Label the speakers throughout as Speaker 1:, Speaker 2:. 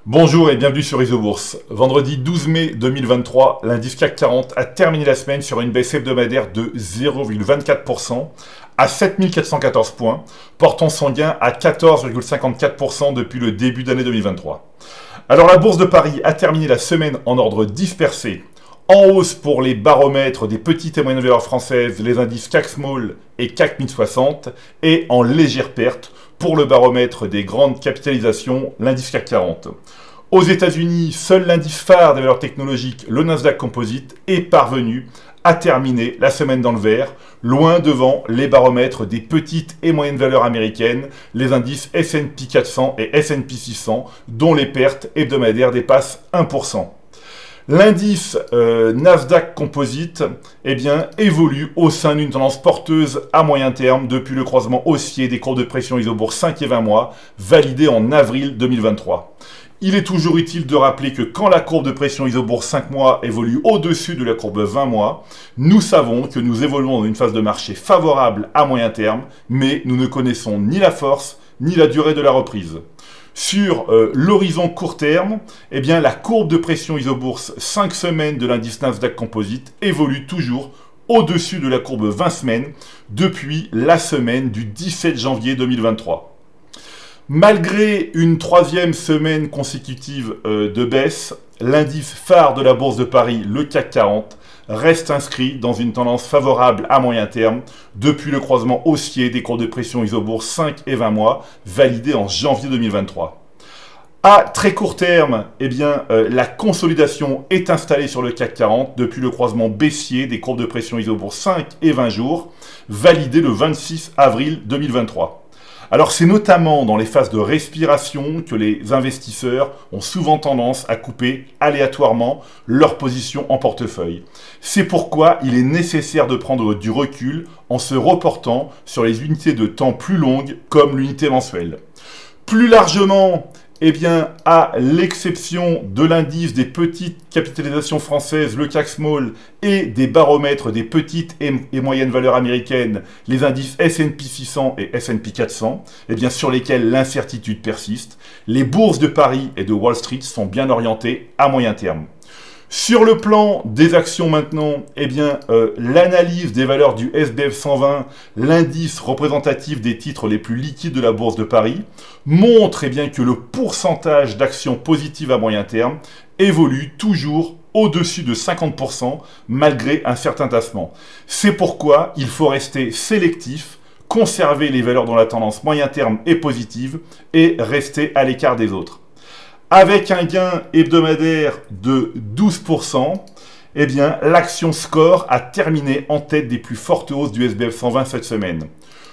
Speaker 1: Bonjour et bienvenue sur Isobourse. Vendredi 12 mai 2023, l'indice CAC 40 a terminé la semaine sur une baisse hebdomadaire de 0,24% à 7414 points, portant son gain à 14,54% depuis le début d'année 2023. Alors la bourse de Paris a terminé la semaine en ordre dispersé, en hausse pour les baromètres des petites et moyennes valeurs françaises, les indices CAC Small et CAC 1060, et en légère perte pour le baromètre des grandes capitalisations, l'indice CAC 40. Aux États-Unis, seul l'indice phare des valeurs technologiques, le Nasdaq Composite, est parvenu à terminer la semaine dans le vert, loin devant les baromètres des petites et moyennes valeurs américaines, les indices S&P 400 et S&P 600, dont les pertes hebdomadaires dépassent 1%. L'indice Nasdaq Composite évolue au sein d'une tendance porteuse à moyen terme depuis le croisement haussier des courbes de pression Isobourse 5 et 20 mois, validé en avril 2023. Il est toujours utile de rappeler que quand la courbe de pression Isobourse 5 mois évolue au-dessus de la courbe 20 mois, nous savons que nous évoluons dans une phase de marché favorable à moyen terme, mais nous ne connaissons ni la force ni la durée de la reprise. Sur l'horizon court terme, la courbe de pression Isobourse 5 semaines de l'indice Nasdaq Composite évolue toujours au-dessus de la courbe 20 semaines depuis la semaine du 17 janvier 2023. Malgré une troisième semaine consécutive de baisse, l'indice phare de la bourse de Paris, le CAC 40, reste inscrit dans une tendance favorable à moyen terme depuis le croisement haussier des courbes de pression Isobourse 5 et 20 mois validé en janvier 2023. À très court terme, la consolidation est installée sur le CAC 40 depuis le croisement baissier des courbes de pression Isobourse 5 et 20 jours validé le 26 avril 2023. Alors c'est notamment dans les phases de respiration que les investisseurs ont souvent tendance à couper aléatoirement leur position en portefeuille. C'est pourquoi il est nécessaire de prendre du recul en se reportant sur les unités de temps plus longues comme l'unité mensuelle. Plus largement, à l'exception de l'indice des petites capitalisations françaises, le CAC Small, et des baromètres des petites et moyennes valeurs américaines, les indices S&P 600 et S&P 400, sur lesquels l'incertitude persiste, les bourses de Paris et de Wall Street sont bien orientées à moyen terme. Sur le plan des actions maintenant, l'analyse des valeurs du SBF 120, l'indice représentatif des titres les plus liquides de la bourse de Paris, montre que le pourcentage d'actions positives à moyen terme évolue toujours au-dessus de 50% malgré un certain tassement. C'est pourquoi il faut rester sélectif, conserver les valeurs dont la tendance moyen terme est positive et rester à l'écart des autres. Avec un gain hebdomadaire de 12%, l'action Score a terminé en tête des plus fortes hausses du SBF 120 cette semaine.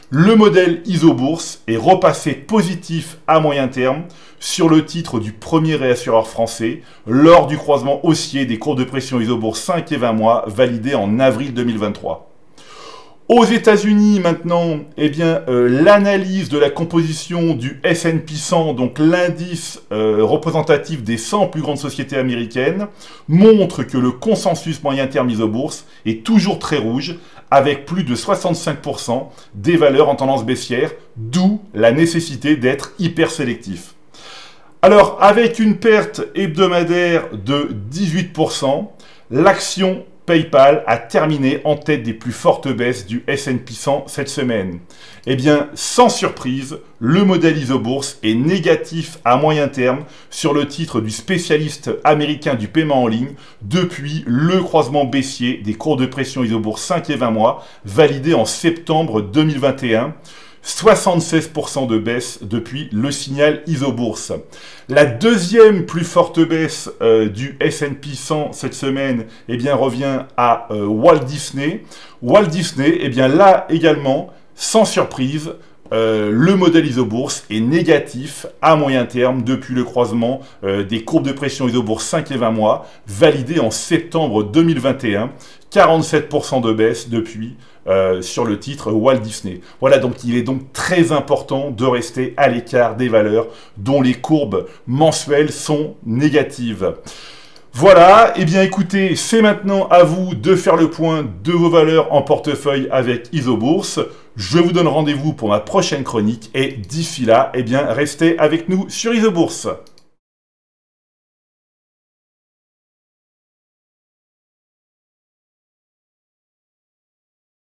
Speaker 1: Le modèle Isobourse est repassé positif à moyen terme sur le titre du premier réassureur français lors du croisement haussier des courbes de pression Isobourse 5 et 20 mois validé en avril 2023. Aux États-Unis maintenant, l'analyse de la composition du S&P 100, donc l'indice représentatif des 100 plus grandes sociétés américaines, montre que le consensus moyen terme Isobourse est toujours très rouge, avec plus de 65% des valeurs en tendance baissière, d'où la nécessité d'être hyper sélectif. Alors, avec une perte hebdomadaire de 18%, l'action PayPal a terminé en tête des plus fortes baisses du S&P 100 cette semaine. Sans surprise, le modèle Isobourse est négatif à moyen terme sur le titre du spécialiste américain du paiement en ligne depuis le croisement baissier des courbes de pression Isobourse 5 et 20 mois validé en septembre 2021. 76% de baisse depuis le signal Isobourse. La deuxième plus forte baisse du S&P 100 cette semaine revient à Walt Disney. Walt Disney, là également, sans surprise, le modèle Isobourse est négatif à moyen terme depuis le croisement des courbes de pression Isobourse 5 et 20 mois validé en septembre 2021. 47% de baisse depuis sur le titre Walt Disney. Voilà, donc il est donc très important de rester à l'écart des valeurs dont les courbes mensuelles sont négatives. Voilà, écoutez, c'est maintenant à vous de faire le point de vos valeurs en portefeuille avec Isobourse. Je vous donne rendez-vous pour ma prochaine chronique et d'ici là, restez avec nous sur Isobourse.